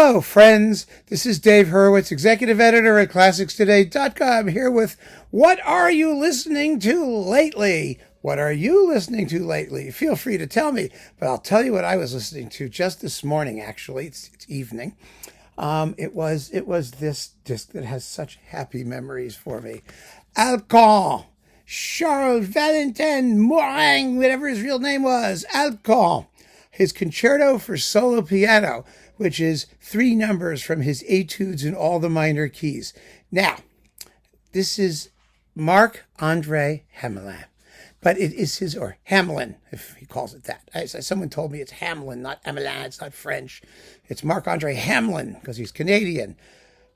Hello, friends. This is Dave Hurwitz, executive editor at ClassicsToday.com, here with What Are You Listening to Lately? What are you listening to lately? Feel free to tell me, but I'll tell you what I was listening to just this morning, actually. It's evening. It was this disc that has such happy memories for me. Alkan, Charles Valentin Morang, whatever his real name was, Alkan. His Concerto for Solo Piano, which is 3 numbers from his etudes in all the minor keys. Now, this is Marc-André Hamelin, but it is his, or Hamelin, if he calls it that. Someone told me it's Hamelin, not Hamelin, it's not French. It's Marc-André Hamelin, because he's Canadian.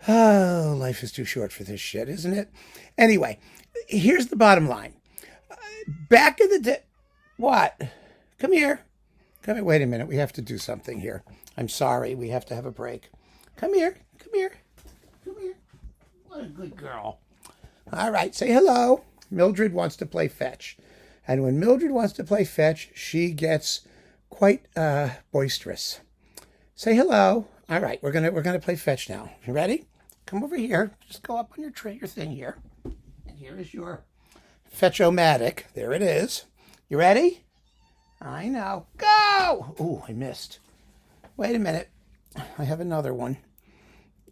Oh, life is too short for this shit, isn't it? Anyway, here's the bottom line. Back in the day, what? Come here. Wait a minute. We have to do something here. I'm sorry. We have to have a break. Come here. What a good girl. All right. Say hello. Mildred wants to play fetch. And when Mildred wants to play fetch, she gets quite boisterous. Say hello. All right. We're gonna play fetch now. You ready? Come over here. Just go up on your thing here. And here is your fetch-o-matic. There it is. You ready? I know. Go! Ooh, I missed. Wait a minute. I have another one.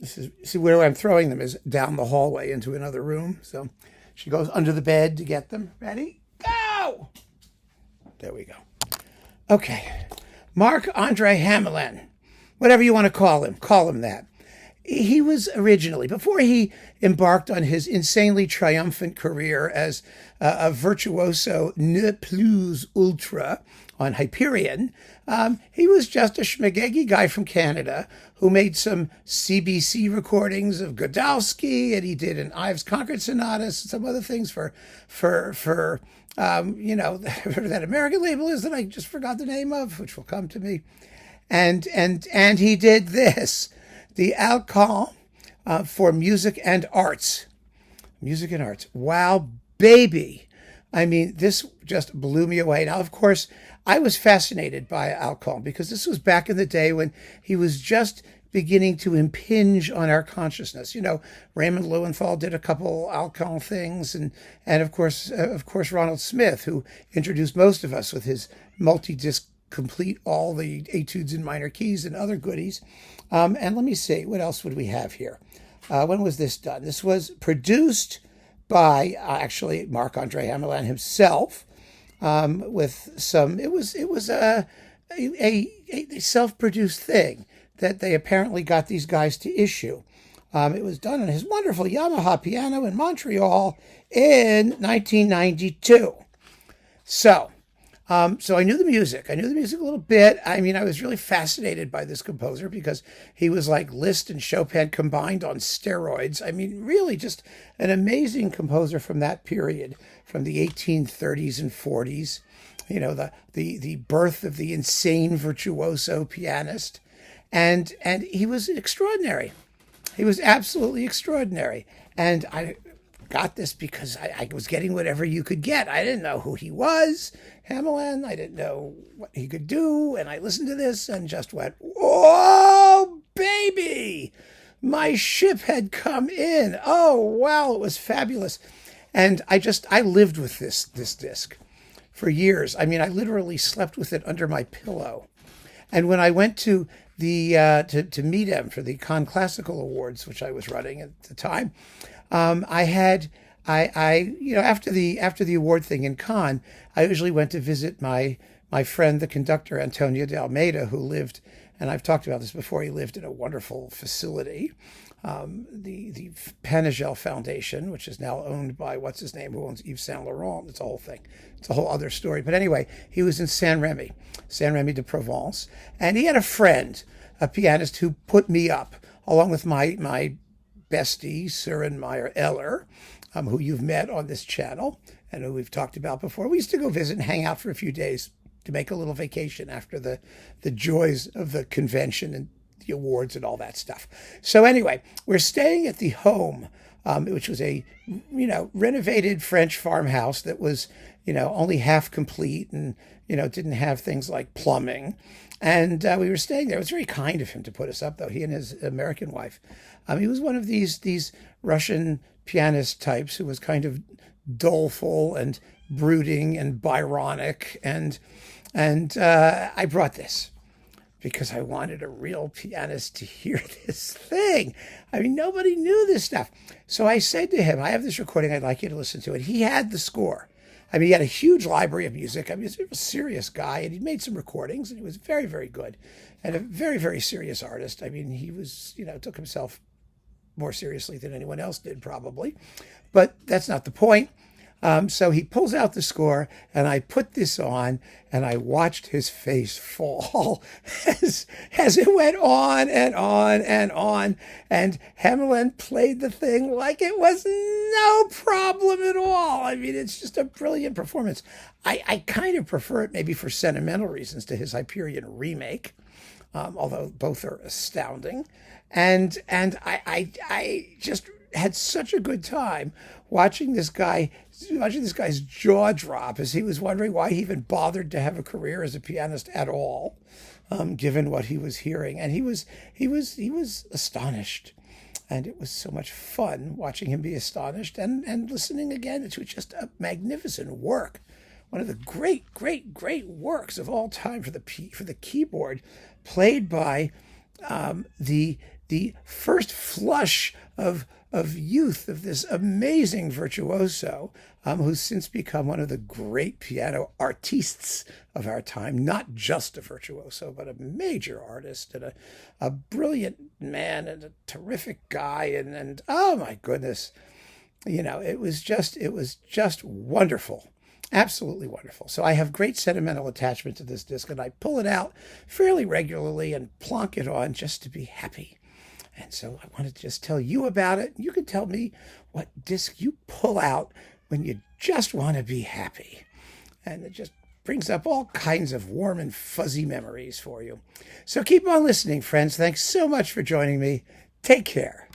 See where I'm throwing them is down the hallway into another room. So she goes under the bed to get them. Ready? Go! There we go. Okay. Marc-André Hamelin. Whatever you want to call him that. He was originally, before he embarked on his insanely triumphant career as a virtuoso ne plus ultra on Hyperion, he was just a schmagegi guy from Canada who made some CBC recordings of Godowski, and he did an Ives Concord sonatas and some other things for that American label is that I just forgot the name of, which will come to me, and he did this. The Alkan for Music and Arts. Music and Arts. Wow, baby. I mean, this just blew me away. Now, of course, I was fascinated by Alkan because this was back in the day when he was just beginning to impinge on our consciousness. You know, Raymond Lowenthal did a couple Alkan things, and of course, Ronald Smith, who introduced most of us with his multi-disc complete all the etudes in minor keys and other goodies. And let me see, what else would we have here? When was this done? This was produced by actually Marc-André Hamelin himself, with some. It was a self-produced thing that they apparently got these guys to issue. It was done on his wonderful Yamaha piano in Montreal in 1992. So I knew the music. I knew the music a little bit. I mean, I was really fascinated by this composer because he was like Liszt and Chopin combined on steroids. I mean, really just an amazing composer from that period, from the 1830s and 40s. You know, the birth of the insane virtuoso pianist. And he was extraordinary. He was absolutely extraordinary. And I got this because I was getting whatever you could get. I didn't know who he was, Hamelin. I didn't know what he could do. And I listened to this and just went, oh, baby, my ship had come in. Oh, wow, it was fabulous. And I lived with this disc for years. I mean, I literally slept with it under my pillow. And when I went to the to meet him for the Cannes Classical Awards, which I was running at the time, after the award thing in Cannes, I usually went to visit my friend, the conductor, Antonio de Almeida, who lived, and I've talked about this before, he lived in a wonderful facility, the Panagel Foundation, which is now owned by, what's his name, who owns Yves Saint Laurent. It's a whole thing. It's a whole other story. But anyway, he was in Saint-Remy de Provence, and he had a friend, a pianist, who put me up, along with my bestie, Søren Meyer-Eller, who you've met on this channel and who we've talked about before. We used to go visit and hang out for a few days to make a little vacation after the joys of the convention and the awards and all that stuff. So anyway, we're staying at the home, which was a renovated French farmhouse that was only half complete, and didn't have things like plumbing. And we were staying there. It was very kind of him to put us up, though. He and his American wife. He was one of these Russian pianist types who was kind of doleful and brooding and Byronic, and I brought this because I wanted a real pianist to hear this thing. I mean, nobody knew this stuff. So I said to him, I have this recording, I'd like you to listen to it. He had the score. I mean, he had a huge library of music. I mean, he was a serious guy, and he'd made some recordings, and he was very, very good, and a very, very serious artist. I mean, he was, took himself more seriously than anyone else did, probably. But that's not the point. So he pulls out the score, and I put this on, and I watched his face fall as it went on and on and on. And Hamelin played the thing like it was no problem at all. I mean, it's just a brilliant performance. I kind of prefer it maybe for sentimental reasons to his Hyperion remake, although both are astounding. And I just had such a good time watching this guy's jaw drop as he was wondering why he even bothered to have a career as a pianist at all, given what he was hearing. And he was astonished, and it was so much fun watching him be astonished and listening again to just a magnificent work, one of the great works of all time for the keyboard, played by the first flush of youth of this amazing virtuoso, who's since become one of the great piano artistes of our time. Not just a virtuoso, but a major artist and a brilliant man and a terrific guy. And oh my goodness, it was just wonderful. Absolutely wonderful. So I have great sentimental attachment to this disc, and I pull it out fairly regularly and plonk it on just to be happy. And so I wanted to just tell you about it. You can tell me what disc you pull out when you just want to be happy. And it just brings up all kinds of warm and fuzzy memories for you. So keep on listening, friends. Thanks so much for joining me. Take care.